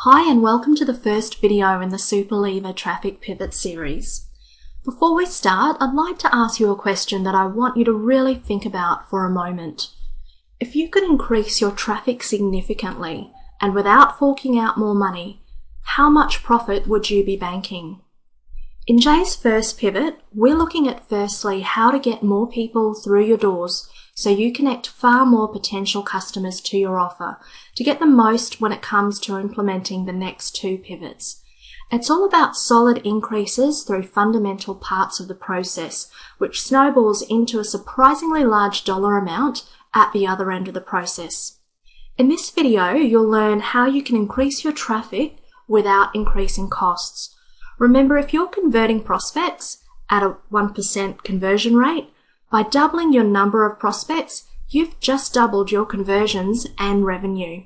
Hi and welcome to the first video in the Super Lever Traffic Pivot series. Before we start, I'd like to ask you a question that I want you to really think about for a moment. If you could increase your traffic significantly and without forking out more money, how much profit would you be banking? In Jay's first pivot, we're looking at firstly how to get more people through your doors so you connect far more potential customers to your offer to get the most when it comes to implementing the next two pivots. It's all about solid increases through fundamental parts of the process, which snowballs into a surprisingly large dollar amount at the other end of the process. In this video, you'll learn how you can increase your traffic without increasing costs. Remember, if you're converting prospects at a 1% conversion rate, by doubling your number of prospects, you've just doubled your conversions and revenue.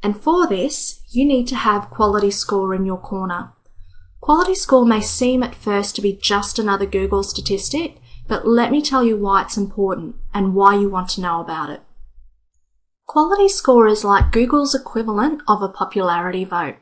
And for this, you need to have quality score in your corner. Quality score may seem at first to be just another Google statistic, but let me tell you why it's important and why you want to know about it. Quality score is like Google's equivalent of a popularity vote.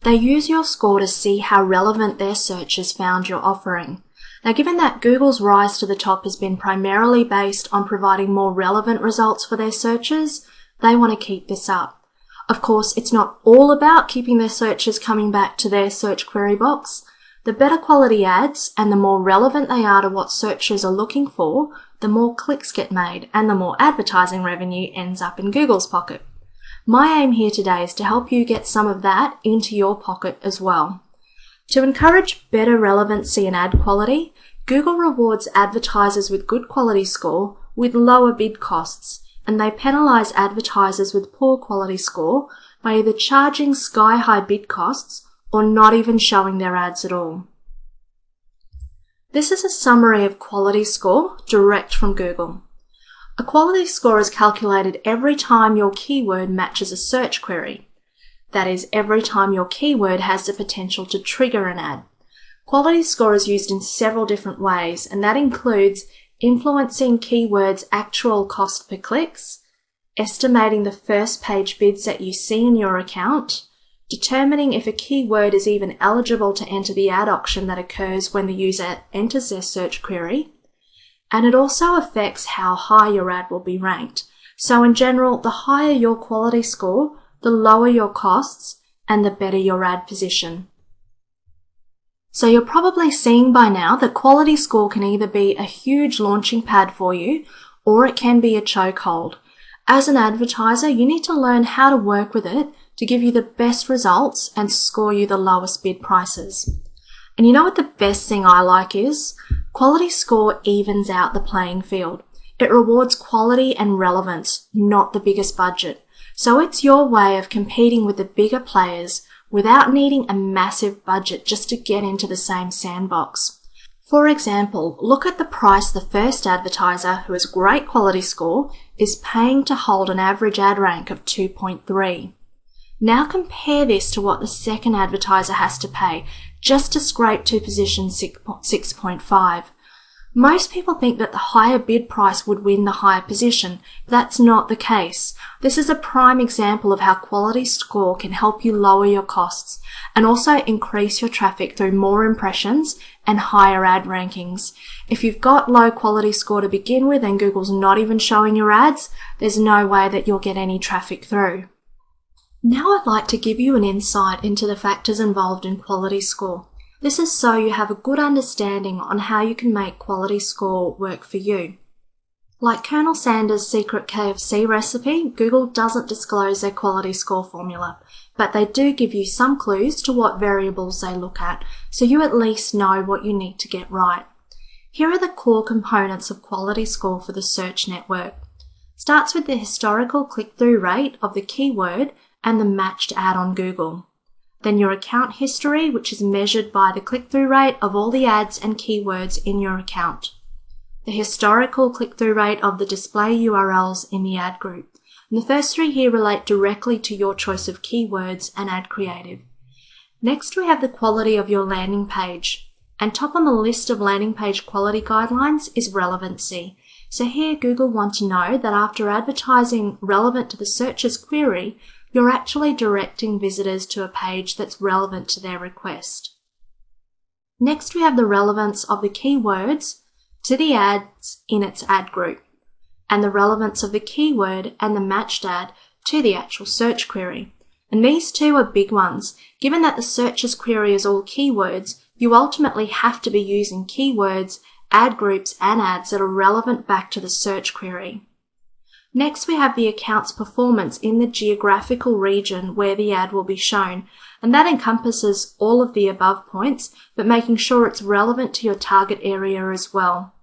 They use your score to see how relevant their searchers found your offering. Now, given that Google's rise to the top has been primarily based on providing more relevant results for their searchers, they want to keep this up. Of course, it's not all about keeping their searchers coming back to their search query box. The better quality ads and the more relevant they are to what searchers are looking for, the more clicks get made and the more advertising revenue ends up in Google's pocket. My aim here today is to help you get some of that into your pocket as well. To encourage better relevancy and ad quality, Google rewards advertisers with good quality score with lower bid costs, and they penalize advertisers with poor quality score by either charging sky-high bid costs or not even showing their ads at all. This is a summary of quality score direct from Google. A quality score is calculated every time your keyword matches a search query. That is, every time your keyword has the potential to trigger an ad. Quality score is used in several different ways, and that includes influencing keywords' actual cost per clicks, estimating the first page bids that you see in your account, determining if a keyword is even eligible to enter the ad auction that occurs when the user enters their search query, and it also affects how high your ad will be ranked. So in general, the higher your quality score, the lower your costs and the better your ad position. So you're probably seeing by now that quality score can either be a huge launching pad for you or it can be a chokehold. As an advertiser, you need to learn how to work with it to give you the best results and score you the lowest bid prices. And you know what the best thing I like is? Quality score evens out the playing field. It rewards quality and relevance, not the biggest budget. So it's your way of competing with the bigger players without needing a massive budget just to get into the same sandbox. For example, look at the price the first advertiser, who has great quality score, is paying to hold an average ad rank of 2.3. Now compare this to what the second advertiser has to pay just to scrape to position 6.5. Most people think that the higher bid price would win the higher position, but that's not the case. This is a prime example of how quality score can help you lower your costs and also increase your traffic through more impressions and higher ad rankings. If you've got low quality score to begin with and Google's not even showing your ads, there's no way that you'll get any traffic through. Now I'd like to give you an insight into the factors involved in quality score. This is so you have a good understanding on how you can make quality score work for you. Like Colonel Sanders' secret KFC recipe, Google doesn't disclose their quality score formula, but they do give you some clues to what variables they look at, so you at least know what you need to get right. Here are the core components of quality score for the search network. Starts with the historical click-through rate of the keyword and the matched ad on Google. Then your account history, which is measured by the click-through rate of all the ads and keywords in your account. The historical click-through rate of the display URLs in the ad group. And the first three here relate directly to your choice of keywords and ad creative. Next, we have the quality of your landing page. And top on the list of landing page quality guidelines is relevancy. So here Google want to know that after advertising relevant to the searcher's query, you're actually directing visitors to a page that's relevant to their request. Next, we have the relevance of the keywords to the ads in its ad group, and the relevance of the keyword and the matched ad to the actual search query. And these two are big ones. Given that the searcher's query is all keywords, you ultimately have to be using keywords, ad groups, and ads that are relevant back to the search query. Next, we have the account's performance in the geographical region where the ad will be shown, and that encompasses all of the above points, but making sure it's relevant to your target area as well.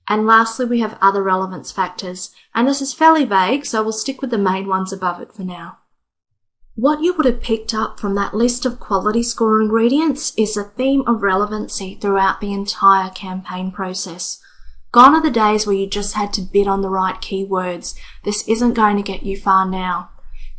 And lastly, we have other relevance factors, and this is fairly vague, so we'll stick with the main ones above it for now. What you would have picked up from that list of quality score ingredients is a theme of relevancy throughout the entire campaign process. Gone are the days where you just had to bid on the right keywords. This isn't going to get you far now.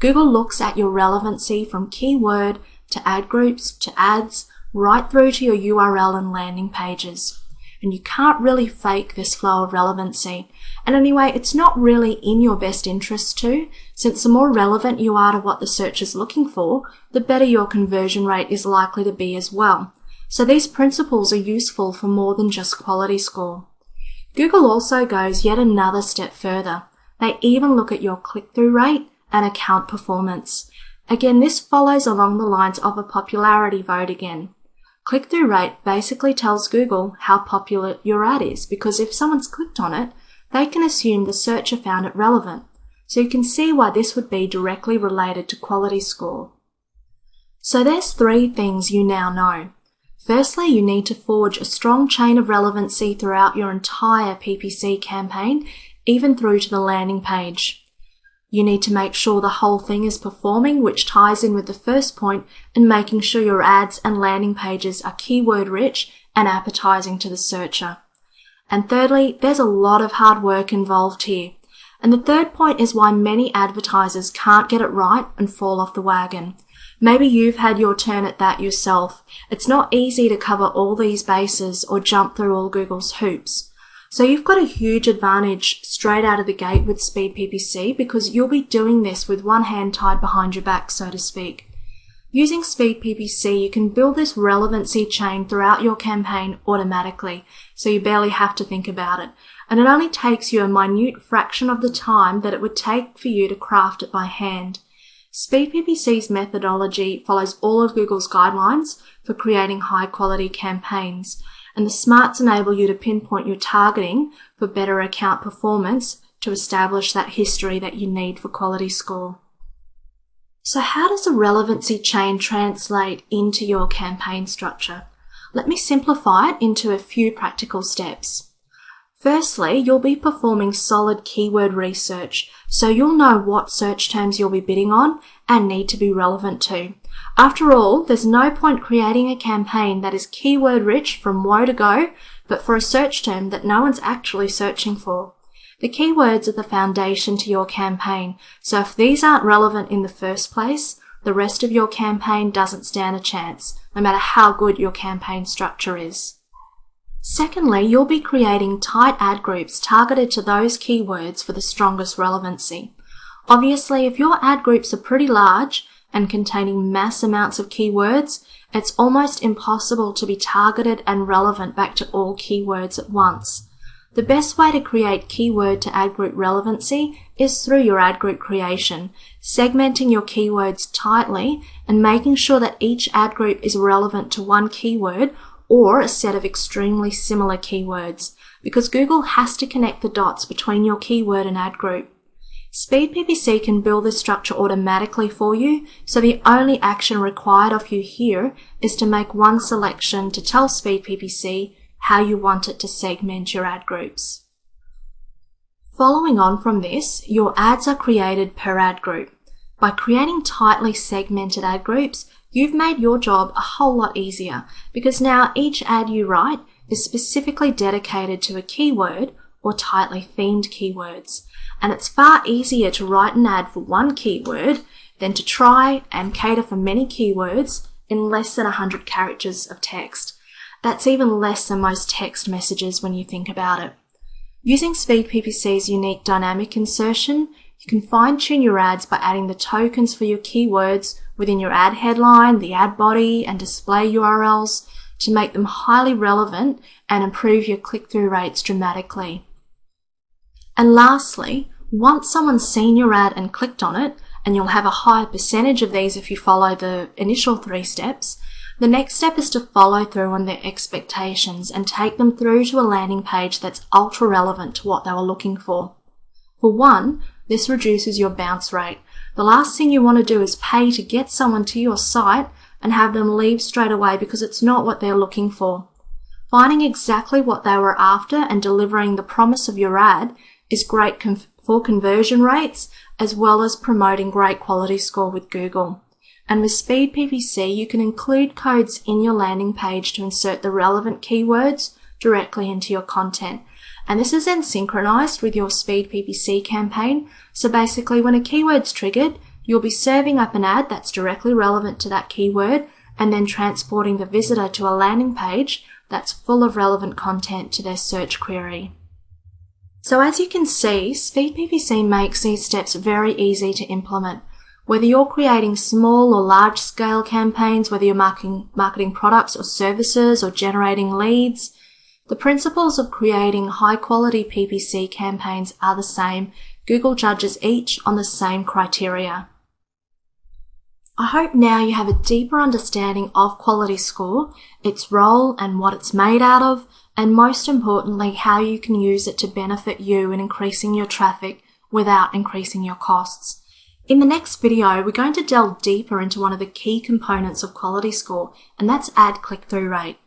Google looks at your relevancy from keyword to ad groups to ads, right through to your URL and landing pages. And you can't really fake this flow of relevancy. And anyway, it's not really in your best interest to, since the more relevant you are to what the search is looking for, the better your conversion rate is likely to be as well. So these principles are useful for more than just quality score. Google also goes yet another step further. They even look at your click-through rate and account performance. Again, this follows along the lines of a popularity vote again. Click-through rate basically tells Google how popular your ad is, because if someone's clicked on it, they can assume the searcher found it relevant. So you can see why this would be directly related to quality score. So there's 3 things you now know. Firstly, you need to forge a strong chain of relevancy throughout your entire PPC campaign, even through to the landing page. You need to make sure the whole thing is performing, which ties in with the first point, and making sure your ads and landing pages are keyword rich and appetizing to the searcher. And thirdly, there's a lot of hard work involved here. And the third point is why many advertisers can't get it right and fall off the wagon. Maybe you've had your turn at that yourself. It's not easy to cover all these bases or jump through all Google's hoops. So you've got a huge advantage straight out of the gate with SpeedPPC because you'll be doing this with one hand tied behind your back, so to speak. Using SpeedPPC, you can build this relevancy chain throughout your campaign automatically, so you barely have to think about it. And it only takes you a minute fraction of the time that it would take for you to craft it by hand. SpeedPPC's methodology follows all of Google's guidelines for creating high-quality campaigns, and the smarts enable you to pinpoint your targeting for better account performance to establish that history that you need for quality score. So how does a relevancy chain translate into your campaign structure? Let me simplify it into a few practical steps. Firstly, you'll be performing solid keyword research, so you'll know what search terms you'll be bidding on and need to be relevant to. After all, there's no point creating a campaign that is keyword rich from woe to go, but for a search term that no one's actually searching for. The keywords are the foundation to your campaign, so if these aren't relevant in the first place, the rest of your campaign doesn't stand a chance, no matter how good your campaign structure is. Secondly, you'll be creating tight ad groups targeted to those keywords for the strongest relevancy. Obviously, if your ad groups are pretty large and containing mass amounts of keywords, it's almost impossible to be targeted and relevant back to all keywords at once. The best way to create keyword to ad group relevancy is through your ad group creation, segmenting your keywords tightly and making sure that each ad group is relevant to one keyword or a set of extremely similar keywords, because Google has to connect the dots between your keyword and ad group. SpeedPPC can build this structure automatically for you, so the only action required of you here is to make one selection to tell SpeedPPC how you want it to segment your ad groups. Following on from this, your ads are created per ad group. By creating tightly segmented ad groups, you've made your job a whole lot easier, because now each ad you write is specifically dedicated to a keyword or tightly themed keywords. And it's far easier to write an ad for one keyword than to try and cater for many keywords in less than 100 characters of text. That's even less than most text messages when you think about it. Using SpeedPPC's unique dynamic insertion, You can fine-tune your ads by adding the tokens for your keywords within your ad headline, the ad body, and display URLs to make them highly relevant and improve your click-through rates dramatically. And lastly, once someone's seen your ad and clicked on it, and you'll have a higher percentage of these if you follow the initial 3 steps, the next step is to follow through on their expectations and take them through to a landing page that's ultra relevant to what they were looking for. For one, this reduces your bounce rate. The last thing you want to do is pay to get someone to your site and have them leave straight away because it's not what they're looking for. Finding exactly what they were after and delivering the promise of your ad is great for conversion rates, as well as promoting great quality score with Google. And with SpeedPPC, you can include codes in your landing page to insert the relevant keywords directly into your content. And this is then synchronized with your SpeedPPC campaign. So basically, when a keyword's triggered, you'll be serving up an ad that's directly relevant to that keyword and then transporting the visitor to a landing page that's full of relevant content to their search query. So as you can see, SpeedPPC makes these steps very easy to implement. Whether you're creating small or large scale campaigns, whether you're marketing products or services or generating leads, the principles of creating high quality PPC campaigns are the same. Google judges each on the same criteria. I hope now you have a deeper understanding of quality score, its role and what it's made out of, and most importantly, how you can use it to benefit you in increasing your traffic without increasing your costs. In the next video, we're going to delve deeper into one of the key components of quality score, and that's ad click-through rate.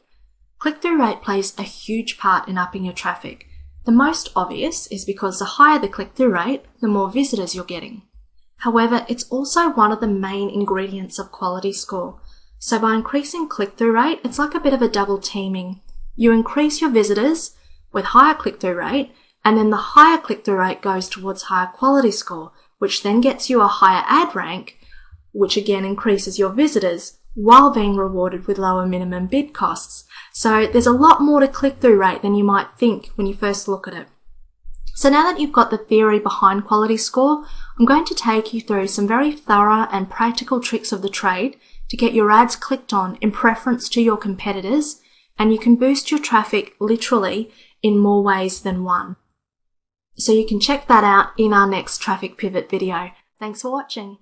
Click-through rate plays a huge part in upping your traffic. The most obvious is because the higher the click-through rate, the more visitors you're getting. However, it's also one of the main ingredients of quality score. So by increasing click-through rate, it's like a bit of a double teaming. You increase your visitors with higher click-through rate, and then the higher click-through rate goes towards higher quality score, which then gets you a higher ad rank, which again increases your visitors while being rewarded with lower minimum bid costs. So there's a lot more to click-through rate than you might think when you first look at it. So now that you've got the theory behind quality score, I'm going to take you through some very thorough and practical tricks of the trade to get your ads clicked on in preference to your competitors, and you can boost your traffic literally in more ways than one. So you can check that out in our next Traffic Pivot video. Thanks for watching.